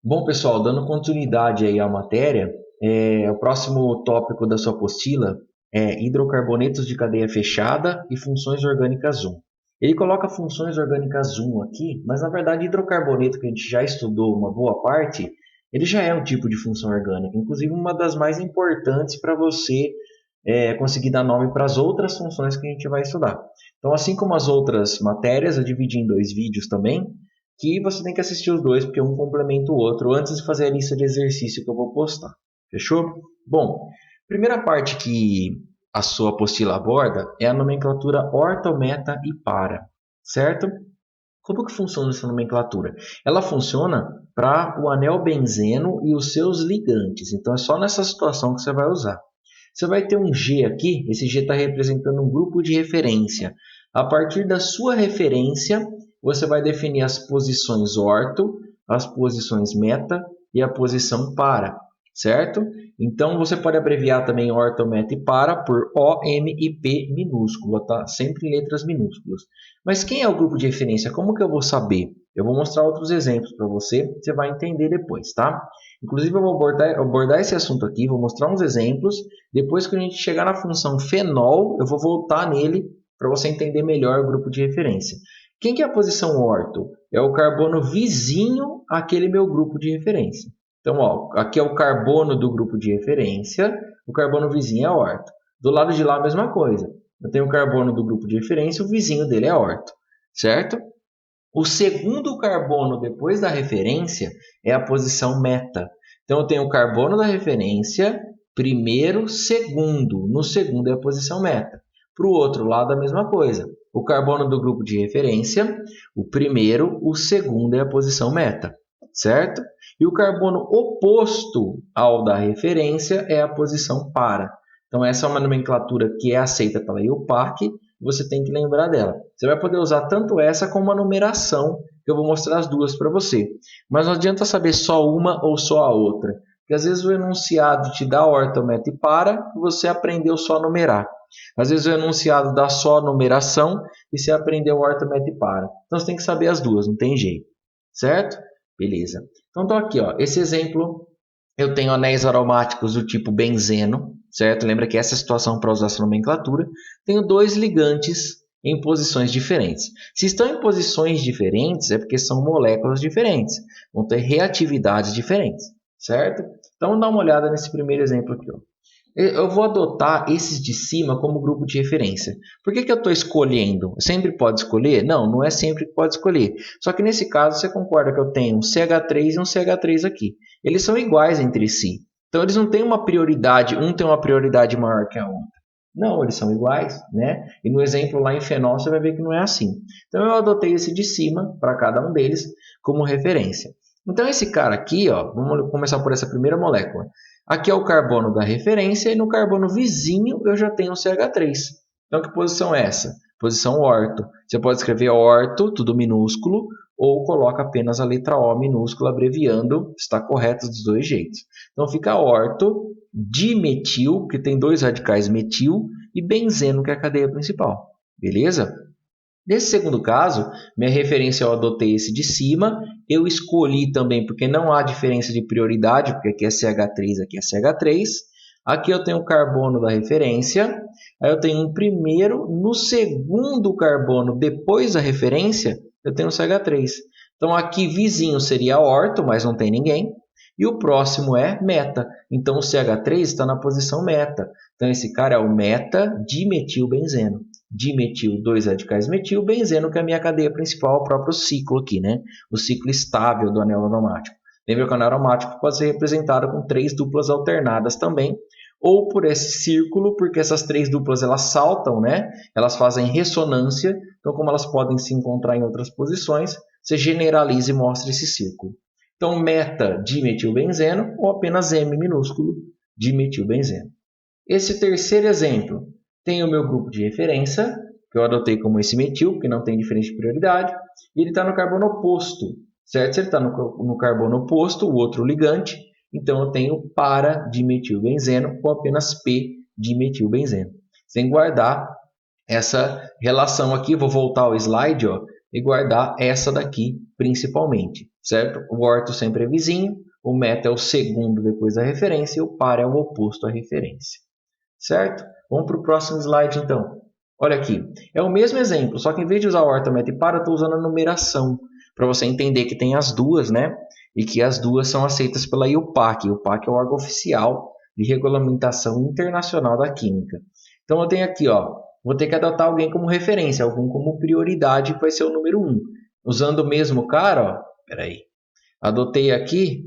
Bom, pessoal, dando continuidade aí à matéria, o próximo tópico da sua apostila é hidrocarbonetos de cadeia fechada e funções orgânicas 1. Ele coloca funções orgânicas 1 aqui, mas na verdade hidrocarboneto que a gente já estudou uma boa parte, ele já é um tipo de função orgânica, inclusive uma das mais importantes para você conseguir dar nome para as outras funções que a gente vai estudar. Então, assim como as outras matérias, eu dividi em dois vídeos também, que você tem que assistir os dois, porque um complementa o outro, antes de fazer a lista de exercício que eu vou postar. Fechou? Bom, primeira parte que a sua apostila aborda é a nomenclatura orto, meta e para, certo? Como que funciona essa nomenclatura? Ela funciona para o anel benzeno e os seus ligantes, então é só nessa situação que você vai usar. Você vai ter um G aqui, esse G está representando um grupo de referência. A partir da sua referência, você vai definir as posições orto, as posições meta e a posição para, certo? Então, você pode abreviar também orto, meta e para por O, M e P minúsculo, tá? Sempre em letras minúsculas. Mas quem é o grupo de referência? Como que eu vou saber? Eu vou mostrar outros exemplos para você, você vai entender depois, tá? Inclusive, eu vou abordar esse assunto aqui, vou mostrar uns exemplos. Depois que a gente chegar na função fenol, eu vou voltar nele para você entender melhor o grupo de referência. Quem que é a posição orto? É o carbono vizinho àquele meu grupo de referência. Então, ó, aqui é o carbono do grupo de referência, o carbono vizinho é orto. Do lado de lá, a mesma coisa. Eu tenho o carbono do grupo de referência, o vizinho dele é orto, certo? O segundo carbono depois da referência é a posição meta. Então, eu tenho o carbono da referência, primeiro, segundo. No segundo é a posição meta. Para o outro lado, a mesma coisa. O carbono do grupo de referência, o primeiro, o segundo é a posição meta, certo? E o carbono oposto ao da referência é a posição para. Então, essa é uma nomenclatura que é aceita pela IUPAC, você tem que lembrar dela. Você vai poder usar tanto essa como a numeração, que eu vou mostrar as duas para você. Mas não adianta saber só uma ou só a outra, porque às vezes o enunciado te dá orto, meta e para, e você aprendeu só a numerar. Às vezes o enunciado dá só a numeração e você aprendeu orto, meta e para. Então você tem que saber as duas, não tem jeito. Certo? Beleza. Então estou aqui, ó. Esse exemplo eu tenho anéis aromáticos do tipo benzeno, certo? Lembra que essa é a situação para usar essa nomenclatura. Tenho dois ligantes em posições diferentes. Se estão em posições diferentes, é porque são moléculas diferentes. Vão ter reatividades diferentes, certo? Então, vamos dar uma olhada nesse primeiro exemplo aqui. Ó. Eu vou adotar esses de cima como grupo de referência. Por que eu estou escolhendo? Sempre pode escolher? Não, não é sempre que pode escolher. Só que nesse caso, você concorda que eu tenho um CH3 e um CH3 aqui. Eles são iguais entre si. Então, eles não têm uma prioridade, um tem uma prioridade maior que a outra. Não, eles são iguais, né? E no exemplo lá em fenol, você vai ver que não é assim. Então, eu adotei esse de cima para cada um deles como referência. Então, esse cara aqui, ó, vamos começar por essa primeira molécula. Aqui é o carbono da referência e no carbono vizinho eu já tenho o CH3. Então, que posição é essa? Posição orto. Você pode escrever orto, tudo minúsculo, ou coloca apenas a letra O minúscula, abreviando, está correto dos dois jeitos. Então, fica orto, dimetil, que tem dois radicais metil, e benzeno, que é a cadeia principal. Beleza? Nesse segundo caso, minha referência eu adotei esse de cima. Eu escolhi também porque não há diferença de prioridade, porque aqui é CH3, aqui é CH3. Aqui eu tenho o carbono da referência. Aí eu tenho um primeiro. No segundo carbono, depois da referência, eu tenho o CH3. Então aqui vizinho seria orto, mas não tem ninguém. E o próximo é meta. Então o CH3 está na posição meta. Então esse cara é o meta-dimetilbenzeno. Dimetil, dois radicais metil, benzeno, que é a minha cadeia principal, o próprio ciclo aqui, né? O ciclo estável do anel aromático. Lembra que o anel aromático pode ser representado com três duplas alternadas também, ou por esse círculo, porque essas três duplas elas saltam, né? Elas fazem ressonância, então como elas podem se encontrar em outras posições, você generaliza e mostra esse círculo. Então, meta dimetilbenzeno ou apenas M minúsculo dimetilbenzeno. Esse terceiro exemplo tem o meu grupo de referência, que eu adotei como esse metil, porque não tem diferença de prioridade, e ele está no carbono oposto, certo? Se ele está no carbono oposto, o outro ligante, então eu tenho para-dimetilbenzeno ou apenas P-dimetilbenzeno. Sem guardar essa relação aqui, vou voltar ao slide, ó, e guardar essa daqui principalmente, certo? O orto sempre é vizinho, o meta é o segundo depois da referência e o par é o oposto à referência, certo? Vamos para o próximo slide então. Olha aqui, é o mesmo exemplo, só que em vez de usar orto, meta e par, eu estou usando a numeração, para você entender que tem as duas, né? E que as duas são aceitas pela IUPAC. IUPAC é o órgão oficial de regulamentação internacional da química. Então eu tenho aqui, ó, vou ter que adotar alguém como referência, algum como prioridade, que vai ser o número 1. Usando o mesmo cara, ó, peraí, adotei aqui,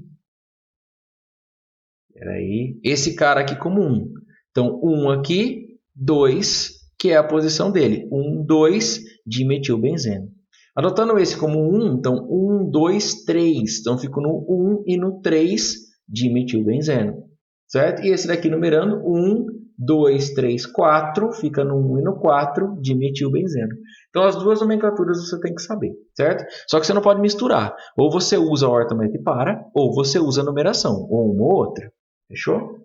esse cara aqui como 1. Então, 1 aqui, 2, que é a posição dele. 1, 2, dimetilbenzeno. Adotando esse como 1, então 1, 2, 3. Então, fico no 1 e no 3, dimetilbenzeno. Certo? E esse daqui numerando 1, 2, 3, 4, fica no 1 e no 4, dimetilbenzeno. Então, as duas nomenclaturas você tem que saber, certo? Só que você não pode misturar. Ou você usa a orto, meta e para, ou você usa a numeração, ou uma ou outra. Fechou?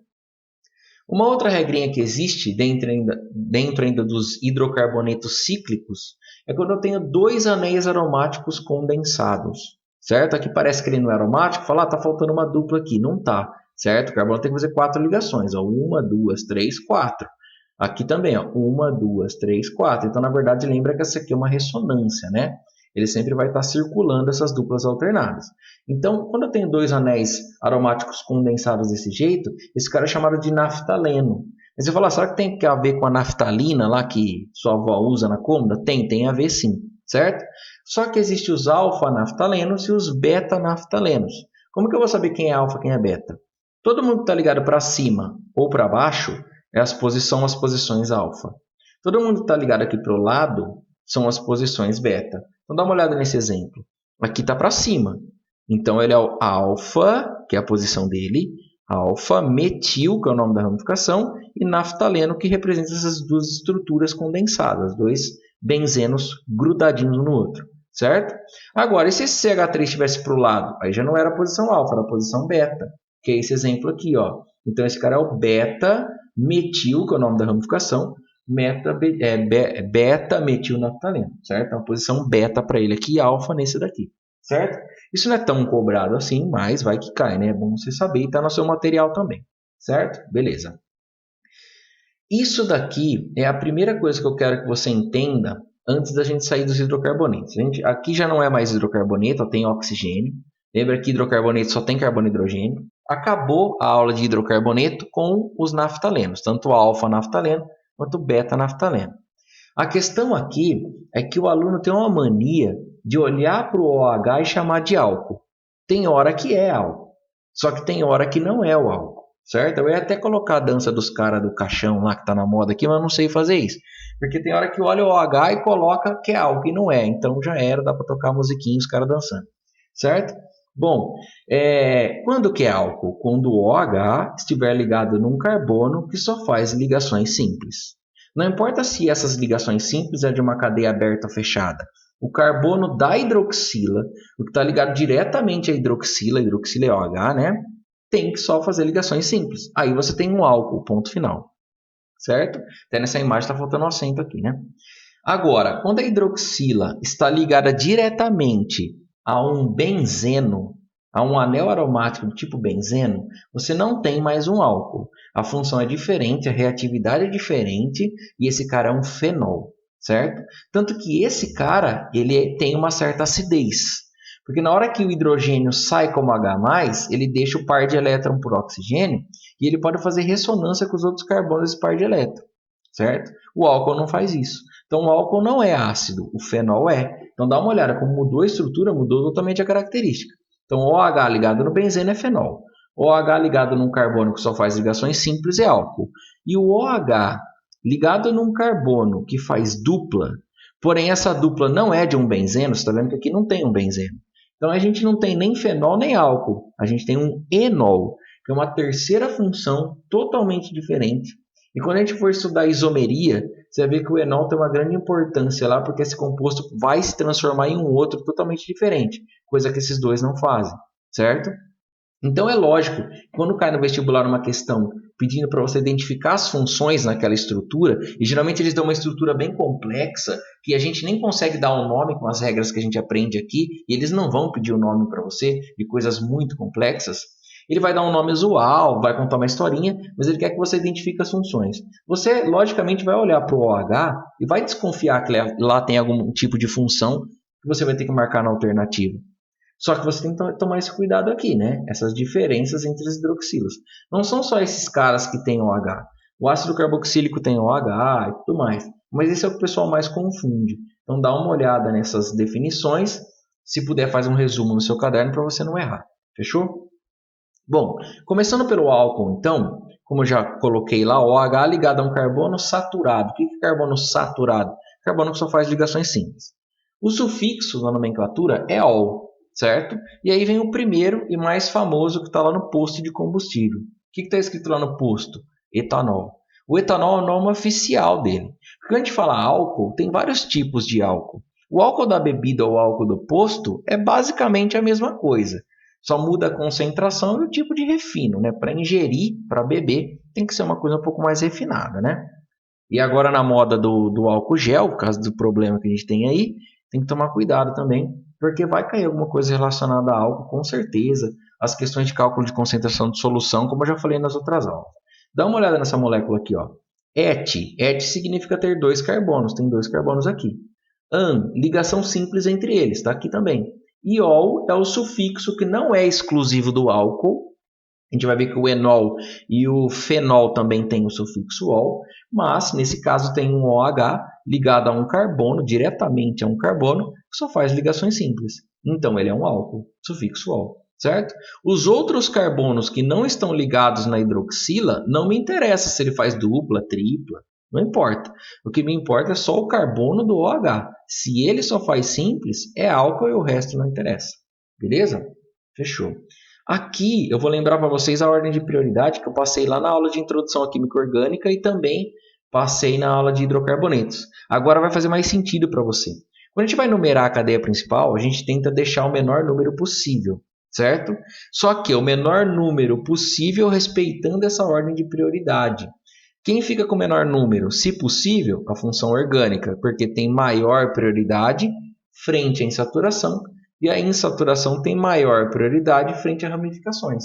Uma outra regrinha que existe dentro ainda dos hidrocarbonetos cíclicos é quando eu tenho dois anéis aromáticos condensados. Certo? Aqui parece que ele não é aromático, fala, tá faltando uma dupla aqui. Não tá, certo? O carbono tem que fazer 4 ligações. Ó. 1, 2, 3, 4. Aqui também, ó. 1, 2, 3, 4. Então, na verdade, lembra que essa aqui é uma ressonância, né? Ele sempre vai estar circulando essas duplas alternadas. Então, quando eu tenho dois anéis aromáticos condensados desse jeito, esse cara é chamado de naftaleno. Aí você fala, será que tem a ver com a naftalina lá que sua avó usa na cômoda? Tem a ver sim, certo? Só que existem os alfa-naftalenos e os beta-naftalenos. Como que eu vou saber quem é alfa e quem é beta? Todo mundo que está ligado para cima ou para baixo são as posições alfa. Todo mundo que está ligado aqui para o lado são as posições beta. Então dá uma olhada nesse exemplo. Aqui está para cima. Então ele é o alfa, que é a posição dele, alfa-metil, que é o nome da ramificação, e naftaleno, que representa essas duas estruturas condensadas, dois benzenos grudadinhos um no outro, certo? Agora, e se esse CH3 estivesse para o lado? Aí já não era a posição alfa, era a posição beta, que é esse exemplo aqui, ó. Então esse cara é o beta-metil, que é o nome da ramificação, beta-metilnaftaleno, certo? É uma posição beta para ele aqui e alfa nesse daqui, certo? Isso não é tão cobrado assim, mas vai que cai, né? É bom você saber e tá no seu material também, certo? Beleza. Isso daqui é a primeira coisa que eu quero que você entenda antes da gente sair dos hidrocarbonetos. Aqui já não é mais hidrocarboneto, tem oxigênio. Lembra que hidrocarboneto só tem carbono e hidrogênio. Acabou a aula de hidrocarboneto com os naftalenos, tanto o alfa-naftaleno quanto o beta-naftaleno. A questão aqui é que o aluno tem uma mania de olhar para o OH e chamar de álcool. Tem hora que é álcool, só que tem hora que não é o álcool, certo? Eu ia até colocar a dança dos caras do caixão lá que está na moda aqui, mas eu não sei fazer isso. Porque tem hora que olha o OH e coloca que é álcool e não é. Então já era, dá para tocar a musiquinha e os caras dançando, certo? Bom, quando que é álcool? Quando o OH estiver ligado num carbono que só faz ligações simples. Não importa se essas ligações simples é de uma cadeia aberta ou fechada. O carbono da hidroxila, o que está ligado diretamente à hidroxila é OH, né? Tem que só fazer ligações simples. Aí você tem um álcool, ponto final. Certo? Até nessa imagem está faltando um acento aqui, né? Agora, quando a hidroxila está ligada diretamente a um benzeno, a um anel aromático do tipo benzeno, você não tem mais um álcool. A função é diferente, a reatividade é diferente e esse cara é um fenol, certo? Tanto que esse cara ele tem uma certa acidez. Porque na hora que o hidrogênio sai como H+, ele deixa o par de elétron por oxigênio e ele pode fazer ressonância com os outros carbonos desse par de elétron, certo? O álcool não faz isso. Então o álcool não é ácido, o fenol é. Então dá uma olhada, como mudou a estrutura, mudou totalmente a característica. Então OH ligado no benzeno é fenol. OH ligado num carbono que só faz ligações simples é álcool. E o OH ligado num carbono que faz dupla, porém essa dupla não é de um benzeno, você está vendo que aqui não tem um benzeno. Então a gente não tem nem fenol nem álcool, a gente tem um enol, que é uma terceira função totalmente diferente. E quando a gente for estudar isomeria, você vai ver que o enol tem uma grande importância lá, porque esse composto vai se transformar em um outro totalmente diferente, coisa que esses dois não fazem, certo? Então é lógico, quando cai no vestibular uma questão pedindo para você identificar as funções naquela estrutura, e geralmente eles dão uma estrutura bem complexa, que a gente nem consegue dar um nome com as regras que a gente aprende aqui, e eles não vão pedir o nome para você de coisas muito complexas. Ele vai dar um nome usual, vai contar uma historinha, mas ele quer que você identifique as funções. Você, logicamente, vai olhar para o OH e vai desconfiar que lá tem algum tipo de função que você vai ter que marcar na alternativa. Só que você tem que tomar esse cuidado aqui, né? Essas diferenças entre as hidroxilas. Não são só esses caras que têm OH. O ácido carboxílico tem OH e tudo mais. Mas esse é o que o pessoal mais confunde. Então dá uma olhada nessas definições. Se puder, faz um resumo no seu caderno para você não errar. Fechou? Bom, começando pelo álcool, então, como eu já coloquei lá, OH ligado a um carbono saturado. O que é carbono saturado? Carbono que só faz ligações simples. O sufixo na nomenclatura é ol, certo? E aí vem o primeiro e mais famoso que está lá no posto de combustível. O que está escrito lá no posto? Etanol. O etanol é o nome oficial dele. Quando a gente fala álcool, tem vários tipos de álcool. O álcool da bebida ou álcool do posto é basicamente a mesma coisa. Só muda a concentração e o tipo de refino, né? Para ingerir, para beber, tem que ser uma coisa um pouco mais refinada, né? E agora na moda do álcool gel, por causa do problema que a gente tem aí, tem que tomar cuidado também, porque vai cair alguma coisa relacionada a álcool, com certeza. As questões de cálculo de concentração de solução, como eu já falei nas outras aulas. Dá uma olhada nessa molécula aqui, ó. Et significa ter dois carbonos, tem dois carbonos aqui. An, ligação simples entre eles, está aqui também. Iol é o sufixo que não é exclusivo do álcool. A gente vai ver que o enol e o fenol também tem o sufixo ol, mas nesse caso tem um OH ligado a um carbono, diretamente a um carbono, que só faz ligações simples. Então ele é um álcool, sufixo ol, certo? Os outros carbonos que não estão ligados na hidroxila, não me interessa se ele faz dupla, tripla, não importa. O que me importa é só o carbono do OH. Se ele só faz simples, é álcool e o resto não interessa. Beleza? Fechou. Aqui eu vou lembrar para vocês a ordem de prioridade que eu passei lá na aula de introdução à química orgânica e também passei na aula de hidrocarbonetos. Agora vai fazer mais sentido para você. Quando a gente vai numerar a cadeia principal, a gente tenta deixar o menor número possível, certo? Só que o menor número possível respeitando essa ordem de prioridade. Quem fica com o menor número, se possível, a função orgânica, porque tem maior prioridade frente à insaturação, e a insaturação tem maior prioridade frente a ramificações,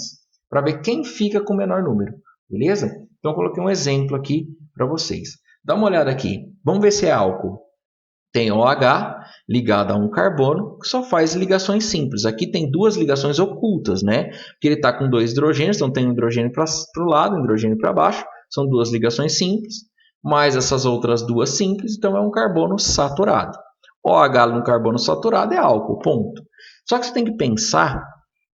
para ver quem fica com o menor número, beleza? Então eu coloquei um exemplo aqui para vocês. Dá uma olhada aqui, vamos ver se é álcool. Tem OH ligado a um carbono que só faz ligações simples. Aqui tem duas ligações ocultas, né? Porque ele está com dois hidrogênios, então tem um hidrogênio para o lado, um hidrogênio para baixo. São duas ligações simples, mais essas outras duas simples, então é um carbono saturado. OH no carbono saturado é álcool, ponto. Só que você tem que pensar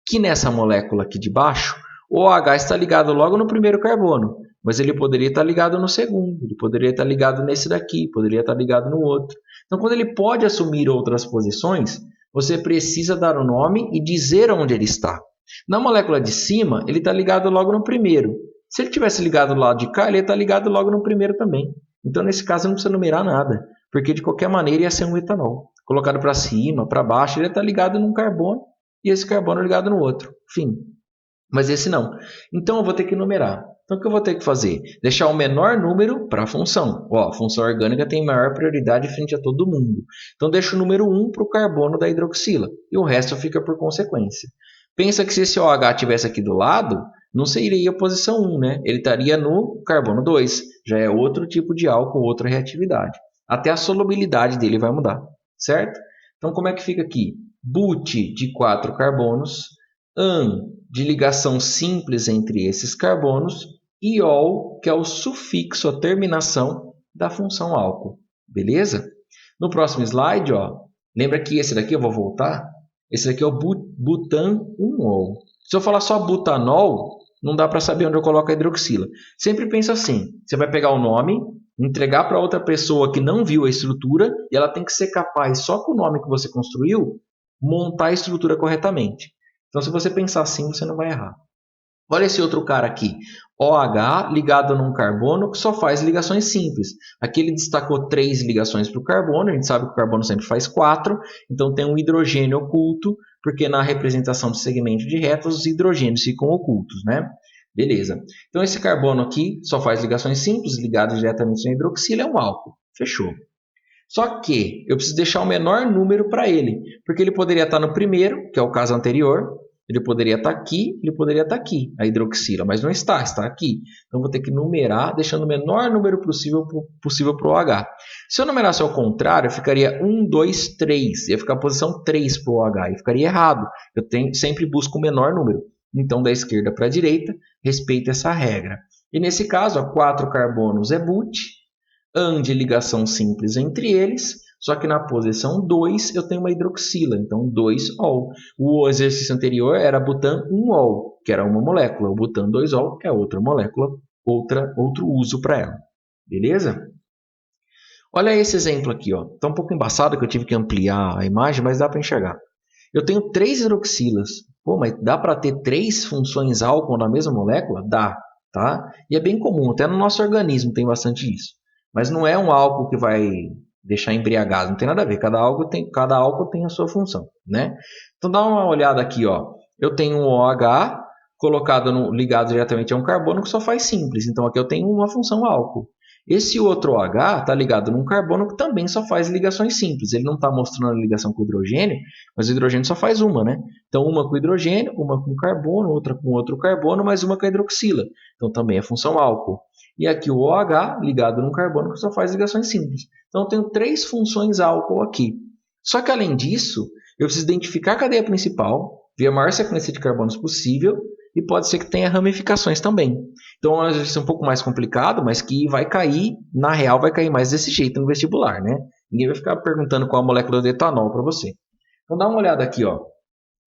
que nessa molécula aqui de baixo, o OH está ligado logo no primeiro carbono, mas ele poderia estar ligado no segundo, ele poderia estar ligado nesse daqui, poderia estar ligado no outro. Então, quando ele pode assumir outras posições, você precisa dar o nome e dizer onde ele está. Na molécula de cima, ele está ligado logo no primeiro. Se ele tivesse ligado do lado de cá, ele ia estar ligado logo no primeiro também. Então, nesse caso, não precisa numerar nada, porque de qualquer maneira ia ser um etanol. Colocado para cima, para baixo, ele ia estar ligado num carbono e esse carbono ligado no outro. Fim. Mas esse não. Então eu vou ter que numerar. Então o que eu vou ter que fazer? Deixar o menor número para a função. Ó, a função orgânica tem maior prioridade frente a todo mundo. Então deixo o número 1 para o carbono da hidroxila. E o resto fica por consequência. Pensa que se esse OH estivesse aqui do lado, não seria a posição 1, né? Ele estaria no carbono 2. Já é outro tipo de álcool, outra reatividade. Até a solubilidade dele vai mudar, certo? Então como é que fica aqui? But de 4 carbonos, an de ligação simples entre esses carbonos, e ol, que é o sufixo, a terminação da função álcool. Beleza? No próximo slide, ó, lembra que esse daqui eu vou voltar? Esse daqui é o butan-1-ol. Se eu falar só butanol, não dá para saber onde eu coloco a hidroxila. Sempre pensa assim, você vai pegar o nome, entregar para outra pessoa que não viu a estrutura, e ela tem que ser capaz, só com o nome que você construiu, montar a estrutura corretamente. Então, se você pensar assim, você não vai errar. Olha esse outro cara aqui. OH ligado num carbono que só faz ligações simples. Aqui ele destacou 3 ligações para o carbono. A gente sabe que o carbono sempre faz 4. Então tem um hidrogênio oculto porque na representação do segmento de retas os hidrogênios ficam ocultos, né? Beleza. Então esse carbono aqui só faz ligações simples, ligado diretamente na hidroxila, é um álcool. Fechou. Só que eu preciso deixar o menor número para ele, porque ele poderia estar no primeiro, que é o caso anterior, ele poderia estar aqui, ele poderia estar aqui, a hidroxila, mas não está, está aqui. Então vou ter que numerar, deixando o menor número possível para o H. Se eu numerasse ao contrário, ficaria 1, 2, 3, ia ficar a posição 3 para o H, e ficaria errado. Eu sempre busco o menor número. Então, da esquerda para a direita, respeita essa regra. E nesse caso, 4 carbonos é but, AN de ligação simples entre eles, só que na posição 2 eu tenho uma hidroxila, então 2-ol. O exercício anterior era butan 1-ol, que era uma molécula. O butan 2-ol é outra molécula, outro uso para ela. Beleza? Olha esse exemplo aqui. Está um pouco embaçado que eu tive que ampliar a imagem, mas dá para enxergar. Eu tenho 3 hidroxilas. Pô, mas dá para ter 3 funções álcool na mesma molécula? Dá, tá? E é bem comum, até no nosso organismo tem bastante isso. Mas não é um álcool que vai deixar embriagado, não tem nada a ver. Cada álcool tem a sua função, né? Então dá uma olhada aqui, ó. Eu tenho um OH ligado diretamente a um carbono que só faz simples. Então aqui eu tenho uma função álcool. Esse outro OH está ligado num carbono que também só faz ligações simples. Ele não está mostrando a ligação com o hidrogênio, mas o hidrogênio só faz uma, né? Então uma com hidrogênio, uma com carbono, outra com outro carbono, mais uma com a hidroxila. Então também é função álcool. E aqui o OH ligado num carbono que só faz ligações simples. Então eu tenho 3 funções álcool aqui. Só que além disso, eu preciso identificar a cadeia principal, ver a maior sequência de carbonos possível, e pode ser que tenha ramificações também. Então é um exercício um pouco mais complicado, mas que vai cair, na real, vai cair mais desse jeito no vestibular, né? Ninguém vai ficar perguntando qual a molécula do etanol para você. Então dá uma olhada aqui, ó.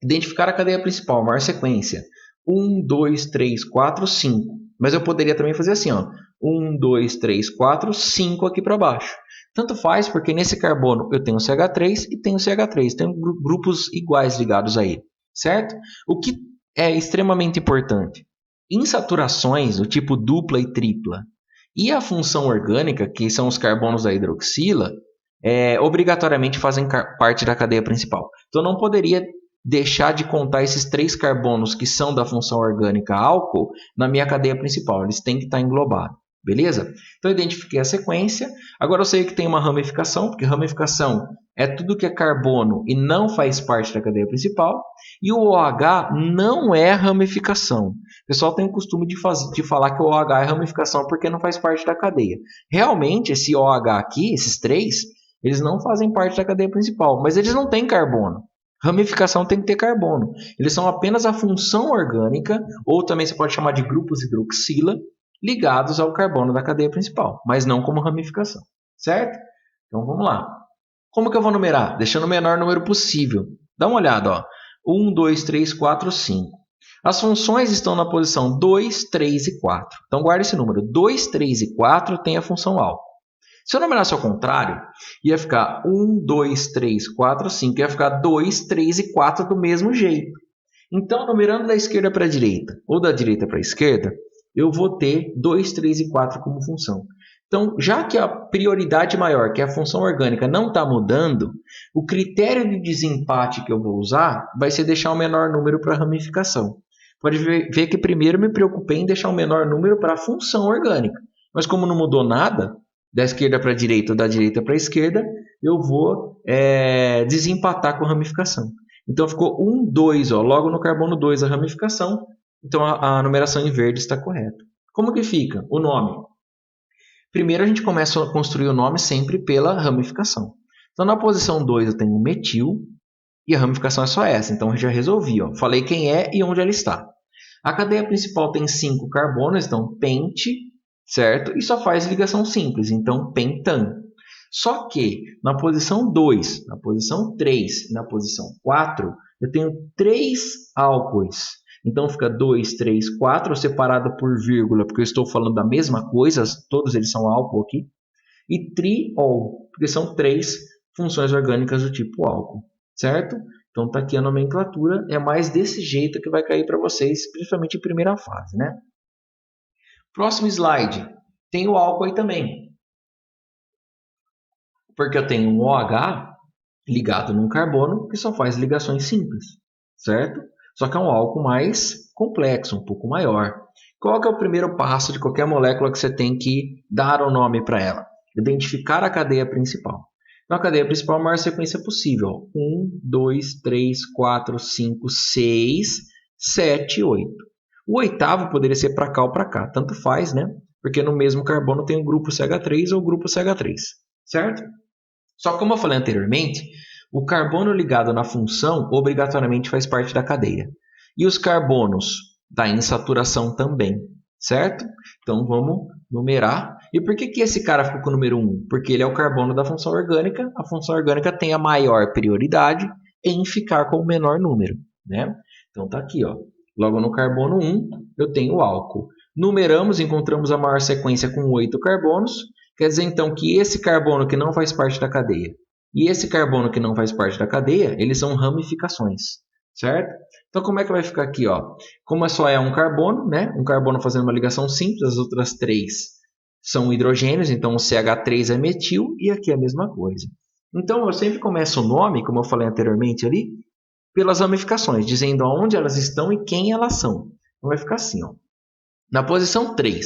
Identificar a cadeia principal, a maior sequência. 1, 2, 3, 4, 5. Mas eu poderia também fazer assim, ó. 1, 2, 3, 4, 5 aqui para baixo. Tanto faz, porque nesse carbono eu tenho CH3 e tenho CH3. Tenho grupos iguais ligados a ele, certo? O que é extremamente importante. Insaturações do tipo dupla e tripla e a função orgânica, que são os carbonos da hidroxila, obrigatoriamente fazem parte da cadeia principal. Então eu não poderia deixar de contar esses 3 carbonos que são da função orgânica álcool na minha cadeia principal. Eles têm que estar englobados. Beleza? Então eu identifiquei a sequência. Agora eu sei que tem uma ramificação, porque ramificação é tudo que é carbono e não faz parte da cadeia principal. E o OH não é ramificação. O pessoal tem o costume de falar que o OH é ramificação porque não faz parte da cadeia. Realmente, esse OH aqui, esses 3, eles não fazem parte da cadeia principal, mas eles não têm carbono. Ramificação tem que ter carbono. Eles são apenas a função orgânica, ou também você pode chamar de grupos hidroxila, ligados ao carbono da cadeia principal, mas não como ramificação, certo? Então vamos lá. Como que eu vou numerar? Deixando o menor número possível. Dá uma olhada, ó. 1, 2, 3, 4, 5. As funções estão na posição 2, 3 e 4. Então guarda esse número. 2, 3 e 4 tem a função álcool. Se eu numerasse ao contrário, ia ficar 1, 2, 3, 4, 5. Ia ficar 2, 3 e 4 do mesmo jeito. Então, numerando da esquerda para a direita ou da direita para a esquerda, eu vou ter 2, 3 e 4 como função. Então, já que a prioridade maior, que é a função orgânica, não está mudando, o critério de desempate que eu vou usar vai ser deixar o menor número para a ramificação. Pode ver que primeiro me preocupei em deixar o menor número para a função orgânica. Mas como não mudou nada, da esquerda para a direita ou da direita para a esquerda, eu vou desempatar com a ramificação. Então ficou 1, 2, ó, logo no carbono 2 a ramificação, então a numeração em verde está correta. Como que fica o nome? Primeiro a gente começa a construir o nome sempre pela ramificação. Então na posição 2 eu tenho metil e a ramificação é só essa, então eu já resolvi. Ó. Falei quem é e onde ela está. A cadeia principal tem 5 carbonos, então pente, certo? E só faz ligação simples, então pentan. Só que na posição 2, na posição 3 e na posição 4, eu tenho 3 álcoois. Então fica 2, 3, 4 separado por vírgula, porque eu estou falando da mesma coisa, todos eles são álcool aqui. E triol, porque são 3 funções orgânicas do tipo álcool, certo? Então está aqui a nomenclatura, é mais desse jeito que vai cair para vocês, principalmente em primeira fase, né? Próximo slide, tem o álcool aí também. Porque eu tenho um OH ligado num carbono que só faz ligações simples. certo? Só que é um álcool mais complexo, um pouco maior. Qual que é o primeiro passo de qualquer molécula que você tem que dar o nome para ela? Identificar a cadeia principal. Então, a cadeia principal é a maior sequência possível. 1, 2, 3, 4, 5, 6, 7, 8. O oitavo poderia ser para cá ou para cá. Tanto faz, né? Porque no mesmo carbono tem o grupo CH3 ou o grupo CH3. Certo? Só que como eu falei anteriormente, o carbono ligado na função obrigatoriamente faz parte da cadeia. E os carbonos da insaturação também, certo? Então vamos numerar. E por que esse cara ficou com o número 1? Porque ele é o carbono da função orgânica. A função orgânica tem a maior prioridade em ficar com o menor número, né? Então tá aqui, ó. Logo no carbono 1, eu tenho o álcool. Numeramos, encontramos a maior sequência com 8 carbonos. Quer dizer, então, que esse carbono que não faz parte da cadeia e esse carbono que não faz parte da cadeia, eles são ramificações, certo? Então, como é que vai ficar aqui? Ó? Como só é um carbono, né? Um carbono fazendo uma ligação simples, as outras três são hidrogênios, então o CH3 é metil e aqui é a mesma coisa. Então, eu sempre começo o nome, como eu falei anteriormente ali, pelas ramificações, dizendo aonde elas estão e quem elas são. Então, vai ficar assim, ó. Na posição 3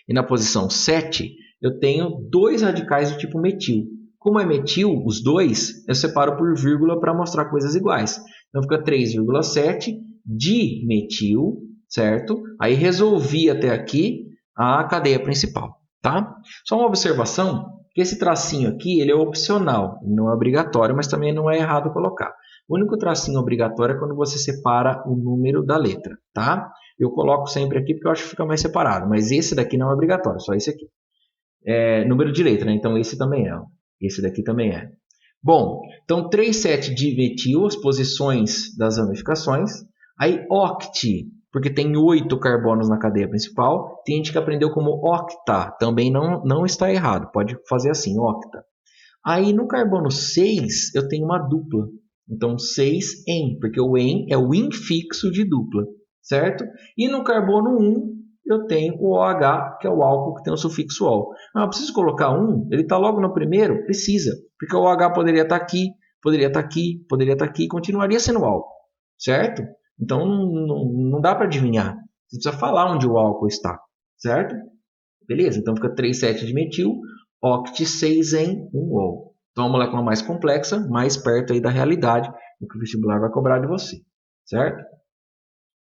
e na posição 7, eu tenho dois radicais do tipo metil. Como é metil, os dois, eu separo por vírgula para mostrar coisas iguais. Então fica 3,7 de metil, certo? Aí resolvi até aqui a cadeia principal, tá? Só uma observação, que esse tracinho aqui ele é opcional, não é obrigatório, mas também não é errado colocar. O único tracinho obrigatório é quando você separa o número da letra, tá? Eu coloco sempre aqui porque eu acho que fica mais separado, mas esse daqui não é obrigatório, só esse aqui. É número de letra, né? Então esse também é. Esse daqui também é. Bom, então 3,7 de metil, as posições das ramificações. Aí oct, porque tem 8 carbonos na cadeia principal. Tem gente que aprendeu como octa, também não está errado, pode fazer assim, octa. Aí no carbono 6 eu tenho uma dupla. Então 6 en, porque o en é o infixo de dupla, certo? E no carbono 1 eu tenho o OH, que é o álcool que tem o sufixo ol. Ah, preciso colocar 1? Ele está logo no primeiro? Precisa, porque o OH poderia estar aqui, poderia estar aqui, poderia estar aqui, continuaria sendo álcool, certo? Então não dá para adivinhar. Você precisa falar onde o álcool está, certo? Beleza, então fica 3,7 de metil, oct 6 em 1ol. Então, é uma molécula mais complexa, mais perto aí da realidade do que o vestibular vai cobrar de você, certo?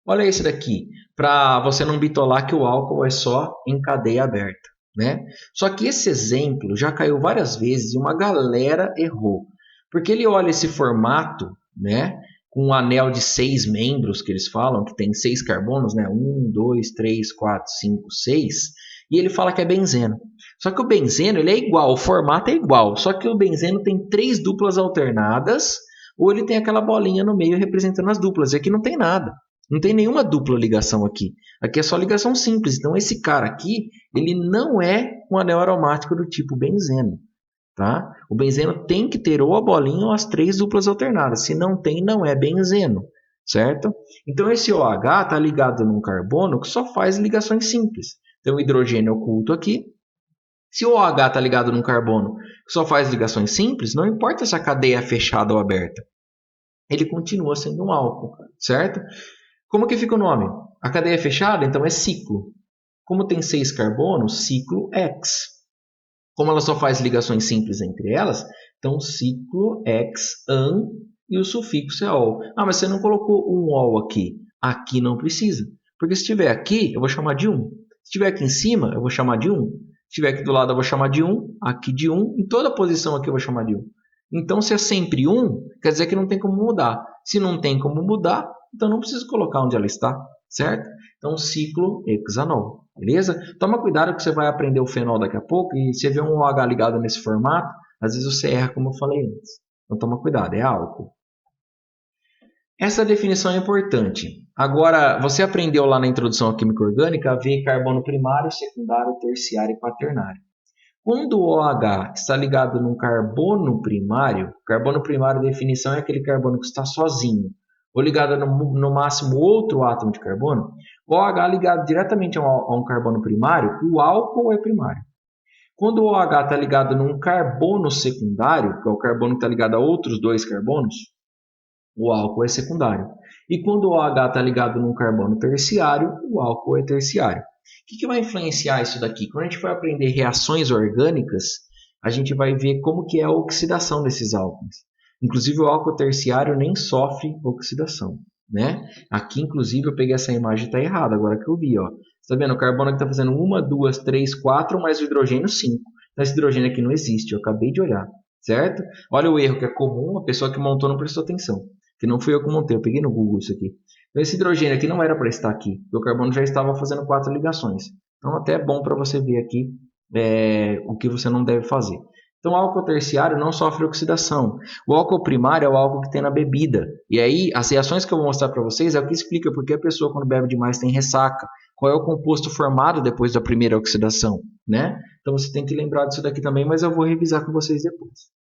Olha esse daqui, para você não bitolar que o álcool é só em cadeia aberta, né? Só que esse exemplo já caiu várias vezes e uma galera errou, porque ele olha esse formato, né? Com um anel de 6 membros que eles falam, que tem 6 carbonos, né? 1, 2, 3, 4, 5, 6, e ele fala que é benzeno. Só que o benzeno ele é igual, o formato é igual, só que o benzeno tem 3 duplas alternadas, ou ele tem aquela bolinha no meio representando as duplas, e aqui não tem nada. Não tem nenhuma dupla ligação aqui. Aqui é só ligação simples. Então, esse cara aqui, ele não é um anel aromático do tipo benzeno. Tá? O benzeno tem que ter ou a bolinha ou as 3 duplas alternadas. Se não tem, não é benzeno. Certo? Então, esse OH está ligado num carbono que só faz ligações simples. Tem um hidrogênio oculto aqui. Se o OH está ligado num carbono que só faz ligações simples, não importa se a cadeia é fechada ou aberta. Ele continua sendo um álcool. Certo? Como que fica o nome? A cadeia é fechada, então é ciclo. Como tem 6 carbonos, ciclo X. Como ela só faz ligações simples entre elas, então ciclo X-an e o sufixo é ol. Ah, mas você não colocou um ol aqui. Aqui não precisa. Porque se estiver aqui, eu vou chamar de 1. Se estiver aqui em cima, eu vou chamar de 1. Se estiver aqui do lado, eu vou chamar de 1. Aqui de 1. Em toda posição aqui eu vou chamar de 1. Então, se é sempre 1, quer dizer que não tem como mudar. Se não tem como mudar, então não preciso colocar onde ela está, certo? Então, ciclo hexanol, beleza? Toma cuidado que você vai aprender o fenol daqui a pouco e você vê um OH ligado nesse formato, às vezes você erra como eu falei antes. Então, toma cuidado, é álcool. Essa definição é importante. Agora, você aprendeu lá na introdução à química orgânica a ver carbono primário, secundário, terciário e quaternário. Quando o OH está ligado num carbono primário, a definição é aquele carbono que está sozinho, ou ligado no máximo outro átomo de carbono. O OH ligado diretamente a um carbono primário, o álcool é primário. Quando o OH está ligado num carbono secundário, que é o carbono que está ligado a outros 2 carbonos, o álcool é secundário. E quando o OH está ligado num carbono terciário, o álcool é terciário. O que vai influenciar isso daqui? Quando a gente for aprender reações orgânicas, a gente vai ver como que é a oxidação desses álcools. Inclusive o álcool terciário nem sofre oxidação, né? Aqui, inclusive, eu peguei essa imagem e está errada, agora que eu vi, ó. Você está vendo? O carbono está fazendo 1, 2, 3, 4, mais o hidrogênio 5. Então esse hidrogênio aqui não existe, eu acabei de olhar, certo? Olha o erro que é comum, a pessoa que montou não prestou atenção. Que não fui eu que montei, eu peguei no Google isso aqui. Então esse hidrogênio aqui não era para estar aqui, porque o carbono já estava fazendo 4 ligações. Então até é bom para você ver aqui o que você não deve fazer. Então o álcool terciário não sofre oxidação. O álcool primário é o álcool que tem na bebida. E aí as reações que eu vou mostrar para vocês é o que explica porque a pessoa quando bebe demais tem ressaca. Qual é o composto formado depois da primeira oxidação, né? Então você tem que lembrar disso daqui também, mas eu vou revisar com vocês depois.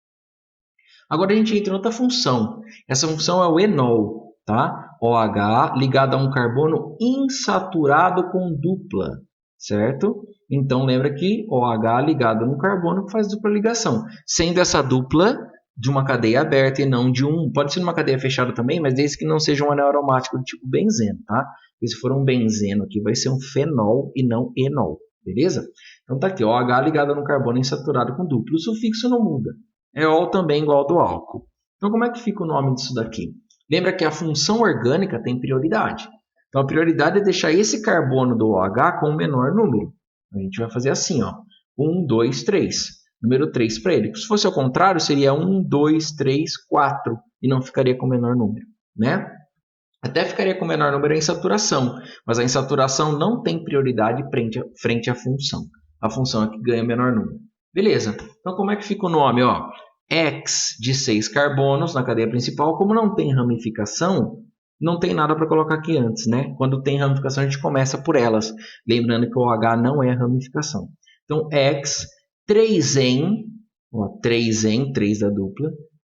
Agora a gente entra em outra função. Essa função é o enol, tá? OH ligado a um carbono insaturado com dupla, certo? Então lembra que OH ligado a um carbono faz dupla ligação, sendo essa dupla de uma cadeia aberta e não de um. Pode ser uma cadeia fechada também, mas desde que não seja um anel aromático do tipo benzeno, tá? Porque se for um benzeno aqui, vai ser um fenol e não enol, beleza? Então tá aqui, OH ligado a um carbono insaturado com dupla. O sufixo não muda. É ol também igual ao do álcool. Então, como é que fica o nome disso daqui? Lembra que a função orgânica tem prioridade. Então, a prioridade é deixar esse carbono do OH com o menor número. A gente vai fazer assim, ó. 1, 2, 3. Número 3 para ele. Se fosse ao contrário, seria 1, 2, 3, 4. E não ficaria com o menor número, né? Até ficaria com o menor número em saturação. Mas a insaturação não tem prioridade frente à função. A função é que ganha o menor número. Beleza. Então, como é que fica o nome? Ó, X de 6 carbonos na cadeia principal. Como não tem ramificação, não tem nada para colocar aqui antes, né? Quando tem ramificação, a gente começa por elas. Lembrando que o OH não é ramificação. Então, X, 3-en, 3-en, 3 da dupla,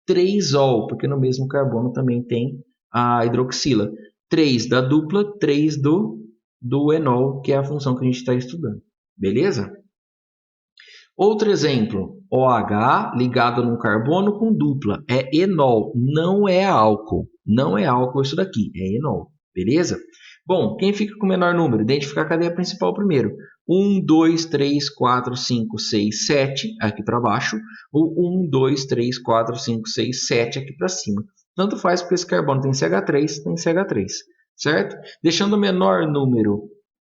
3-ol, porque no mesmo carbono também tem a hidroxila. 3 da dupla, 3 do enol, que é a função que a gente está estudando. Beleza? Outro exemplo, OH ligado num carbono com dupla. É enol, não é álcool. Não é álcool isso daqui, é enol. Beleza? Bom, quem fica com o menor número? Identificar a cadeia principal primeiro. 1, 2, 3, 4, 5, 6, 7 aqui para baixo. Ou 1, 2, 3, 4, 5, 6, 7 aqui para cima. Tanto faz porque esse carbono tem CH3, tem CH3. Certo? Deixando o menor número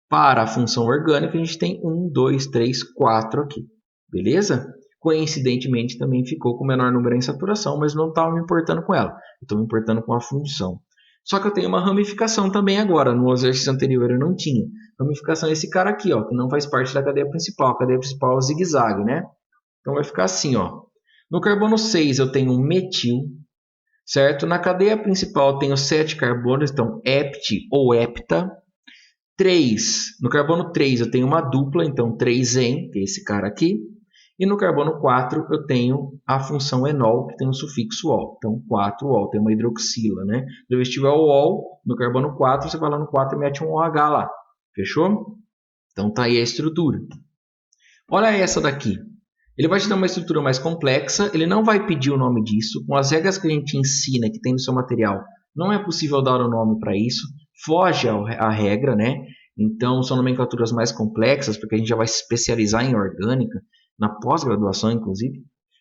para a função orgânica, a gente tem 1, 2, 3, 4 aqui. Beleza? Coincidentemente também ficou com o menor número em saturação, mas não estava me importando com ela. Estou me importando com a função. Só que eu tenho uma ramificação também agora. No exercício anterior eu não tinha. Ramificação é esse cara aqui, ó, que não faz parte da cadeia principal. A cadeia principal é o zigue-zague, né? Então vai ficar assim, ó. No carbono 6 eu tenho um metil, certo? Na cadeia principal eu tenho 7 carbonos, então hept ou hepta. 3, no carbono 3 eu tenho uma dupla, então 3-en, que é esse cara aqui. E no carbono 4 eu tenho a função enol, que tem o sufixo ol. Então 4-ol, tem uma hidroxila, né? Do vestível é o ol, no carbono 4 você vai lá no 4 e mete um OH lá. Fechou? Então tá aí a estrutura. Olha essa daqui. Ele vai te dar uma estrutura mais complexa, ele não vai pedir o nome disso. Com as regras que a gente ensina, que tem no seu material, não é possível dar o nome para isso. Foge à regra, né? Então são nomenclaturas mais complexas, porque a gente já vai se especializar em orgânica, na pós-graduação, inclusive.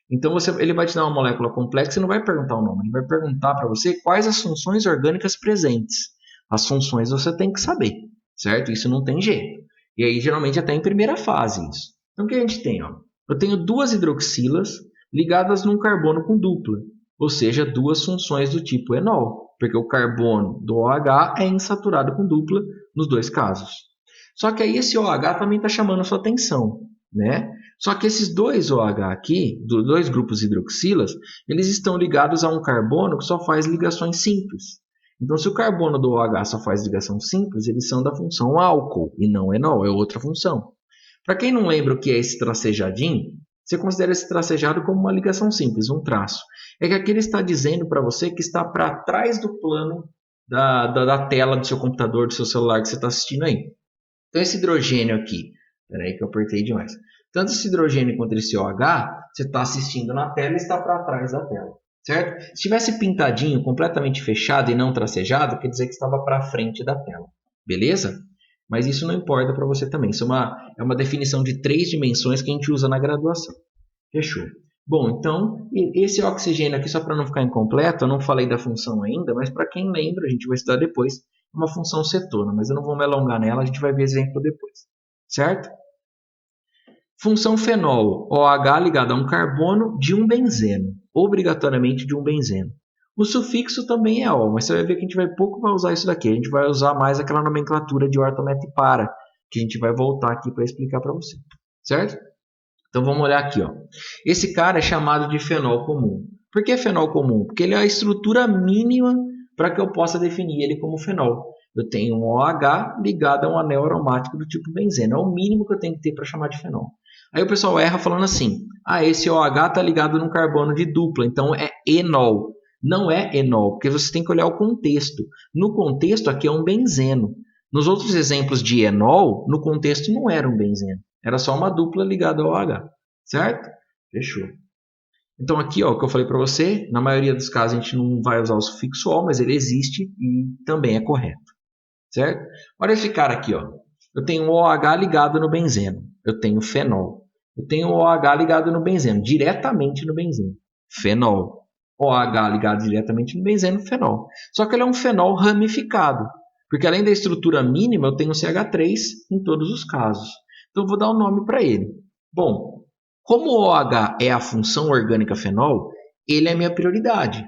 Então ele vai te dar uma molécula complexa e não vai perguntar o nome, ele vai perguntar para você quais as funções orgânicas presentes. As funções você tem que saber, certo? Isso não tem jeito. E aí geralmente até em primeira fase isso. Então o que a gente tem? Ó? Eu tenho duas hidroxilas ligadas num carbono com dupla, ou seja, duas funções do tipo enol, porque o carbono do OH é insaturado com dupla nos dois casos. Só que aí esse OH também está chamando a sua atenção, né? Só que esses dois OH aqui, dois grupos hidroxilas, eles estão ligados a um carbono que só faz ligações simples. Então, se o carbono do OH só faz ligação simples, eles são da função álcool e não enol, é outra função. Para quem não lembra o que é esse tracejadinho, você considera esse tracejado como uma ligação simples, um traço. É que aqui ele está dizendo para você que está para trás do plano da tela do seu computador, do seu celular que você está assistindo aí. Então esse hidrogênio aqui, peraí que eu apertei demais. Tanto esse hidrogênio quanto esse OH, você está assistindo na tela e está para trás da tela. certo? Se tivesse pintadinho, completamente fechado e não tracejado, quer dizer que estava para frente da tela, beleza? Mas isso não importa para você também. Isso é uma definição de 3 dimensões que a gente usa na graduação. Fechou. Bom, então, esse oxigênio aqui, só para não ficar incompleto, eu não falei da função ainda, mas para quem lembra, a gente vai estudar depois, é uma função cetona, mas eu não vou me alongar nela, a gente vai ver exemplo depois, certo? Função fenol, OH ligado a um carbono de um benzeno, obrigatoriamente de um benzeno. O sufixo também é O, mas você vai ver que a gente vai usar isso daqui, a gente vai usar mais aquela nomenclatura de orto, met e para, que a gente vai voltar aqui para explicar para você, certo? Então vamos olhar aqui, ó. Esse cara é chamado de fenol comum. Por que fenol comum? Porque ele é a estrutura mínima para que eu possa definir ele como fenol. Eu tenho um OH ligado a um anel aromático do tipo benzeno. É o mínimo que eu tenho que ter para chamar de fenol. Aí o pessoal erra falando assim: esse OH está ligado num carbono de dupla, então é enol. Não é enol, porque você tem que olhar o contexto. No contexto aqui é um benzeno. Nos outros exemplos de enol, no contexto não era um benzeno. Era só uma dupla ligada ao OH, certo? Fechou. Então aqui, ó, o que eu falei para você, na maioria dos casos a gente não vai usar o sufixo O, mas ele existe e também é correto, certo? Olha esse cara aqui, ó. Eu tenho OH ligado no benzeno, eu tenho fenol. Eu tenho OH ligado no benzeno, diretamente no benzeno, fenol. OH ligado diretamente no benzeno, fenol. Só que ele é um fenol ramificado, porque além da estrutura mínima, eu tenho CH3 em todos os casos. Então, eu vou dar um nome para ele. Bom, como o OH é a função orgânica fenol, ele é minha prioridade.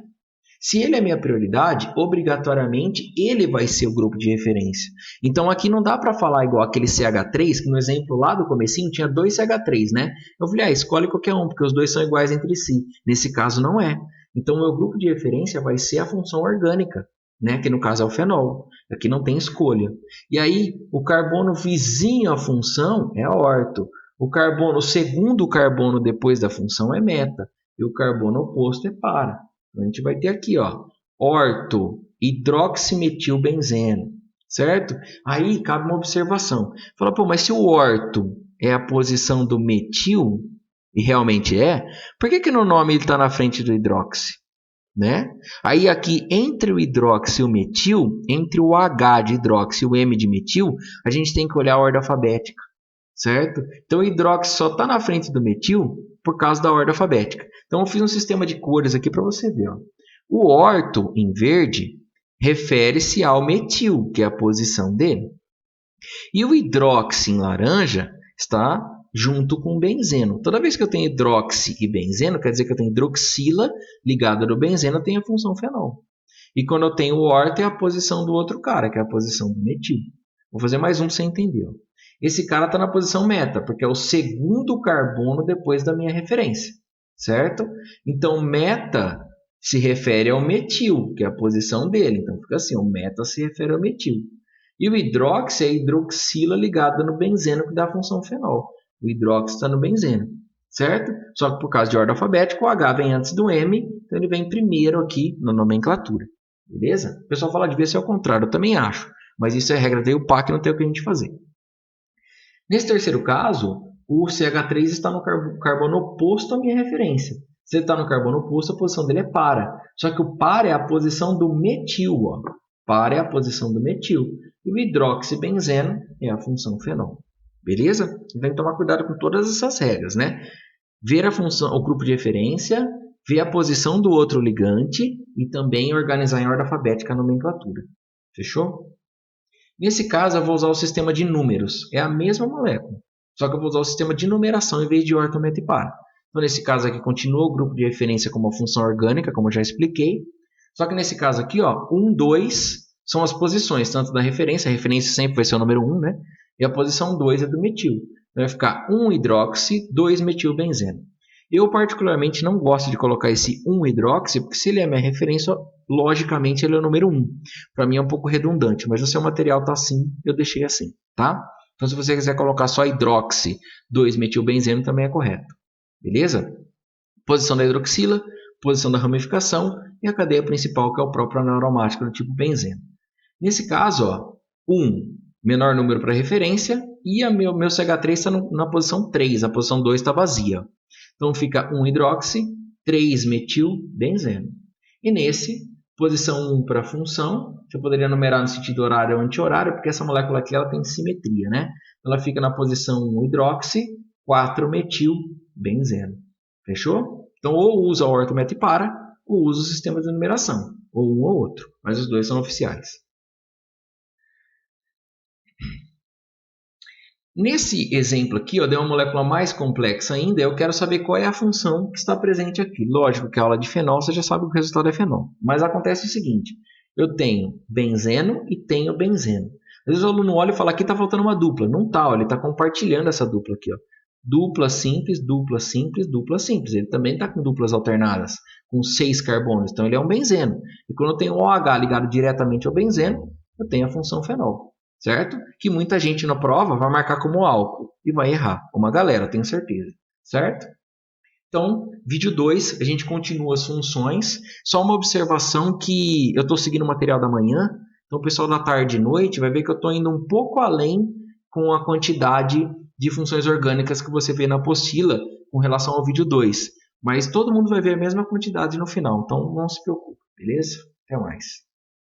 Se ele é minha prioridade, obrigatoriamente ele vai ser o grupo de referência. Então, aqui não dá para falar igual aquele CH3, que no exemplo lá do comecinho tinha 2 CH3, né? Eu falei, escolhe qualquer um, porque os dois são iguais entre si. Nesse caso, não é. Então, o meu grupo de referência vai ser a função orgânica, né? Que no caso é o fenol. Aqui não tem escolha. E aí, o carbono vizinho à função é orto. O segundo carbono depois da função é meta. E o carbono oposto é para. Então, a gente vai ter aqui, ó, orto, hidroximetilbenzeno, certo? Aí cabe uma observação. Fala, mas se o orto é a posição do metil, e realmente é, por que no nome ele está na frente do hidroxi? Né? Aí aqui entre o hidroxi e o metil, entre o H de hidroxi e o M de metil, a gente tem que olhar a ordem alfabética, certo? Então o hidroxi só está na frente do metil por causa da ordem alfabética. Então eu fiz um sistema de cores aqui para você ver. Ó. O orto em verde refere-se ao metil, que é a posição dele. E o hidroxi em laranja está junto com o benzeno. Toda vez que eu tenho hidroxi e benzeno, quer dizer que eu tenho hidroxila ligada no benzeno, eu tenho a função fenol. E quando eu tenho o orto, é a posição do outro cara, que é a posição do metil. Vou fazer mais um para você entender. Ó. Esse cara está na posição meta, porque é o segundo carbono depois da minha referência, certo? Então, meta se refere ao metil, que é a posição dele. Então, fica assim, o meta se refere ao metil. E o hidroxi é a hidroxila ligada no benzeno, que dá a função fenol. O hidroxi está no benzeno, certo? Só que por causa de ordem alfabética, o H vem antes do M, então ele vem primeiro aqui na nomenclatura. Beleza? O pessoal fala, devia ser ao contrário, eu também acho. Mas isso é regra da EUPAC, não tem o que a gente fazer. Nesse terceiro caso, o CH3 está no carbono oposto à minha referência. Se ele está no carbono oposto, a posição dele é para. Só que o para é a posição do metil. Ó. Para é a posição do metil. E o hidroxibenzeno é a função fenol. Beleza? Então tem que tomar cuidado com todas essas regras, né? Ver a função, o grupo de referência, ver a posição do outro ligante e também organizar em ordem alfabética a nomenclatura. Fechou? Nesse caso, eu vou usar o sistema de números. É a mesma molécula, só que eu vou usar o sistema de numeração em vez de orto, met e para. Então, nesse caso aqui, continua o grupo de referência como uma função orgânica, como eu já expliquei. Só que nesse caso aqui, ó, 1, 2 são as posições, tanto da referência. A referência sempre vai ser o número 1, né? E a posição 2 é do metil. Então, vai ficar 1 hidroxi, 2 metilbenzeno. Eu, particularmente, não gosto de colocar esse 1 hidroxi, porque se ele é minha referência, logicamente ele é o número 1. Para mim é um pouco redundante, mas no seu material está assim, eu deixei assim, tá? Então, se você quiser colocar só hidroxi, 2 metilbenzeno, também é correto. Beleza? Posição da hidroxila, posição da ramificação e a cadeia principal, que é o próprio anel aromático do tipo benzeno. Nesse caso, ó, 1, menor número para referência, e meu CH3 está na posição 3, a posição 2 está vazia. Então fica 1 hidroxi, 3-metilbenzeno. E nesse, posição 1 para a função, você poderia numerar no sentido horário ou anti-horário, porque essa molécula aqui ela tem simetria, né? Ela fica na posição 1-hidroxi, 4-metilbenzeno. Fechou? Então, ou usa o ortomet e para, ou usa o sistema de numeração, ou um ou outro, mas os dois são oficiais. Nesse exemplo aqui, eu dei uma molécula mais complexa ainda, eu quero saber qual é a função que está presente aqui. Lógico que a aula de fenol, você já sabe que o resultado é fenol. Mas acontece o seguinte, eu tenho benzeno e tenho benzeno. Às vezes o aluno olha e fala, aqui está faltando uma dupla. Não está, ele está compartilhando essa dupla aqui. Ó. Dupla simples, dupla simples, dupla simples. Ele também está com duplas alternadas, com 6 carbonos. Então ele é um benzeno. E quando eu tenho OH ligado diretamente ao benzeno, eu tenho a função fenol. Certo? Que muita gente na prova vai marcar como álcool e vai errar. Uma galera, tenho certeza. Certo? Então, vídeo 2, a gente continua as funções. Só uma observação que eu estou seguindo o material da manhã. Então, o pessoal da tarde e noite vai ver que eu estou indo um pouco além com a quantidade de funções orgânicas que você vê na apostila com relação ao vídeo 2. Mas todo mundo vai ver a mesma quantidade no final. Então, não se preocupe. Beleza? Até mais.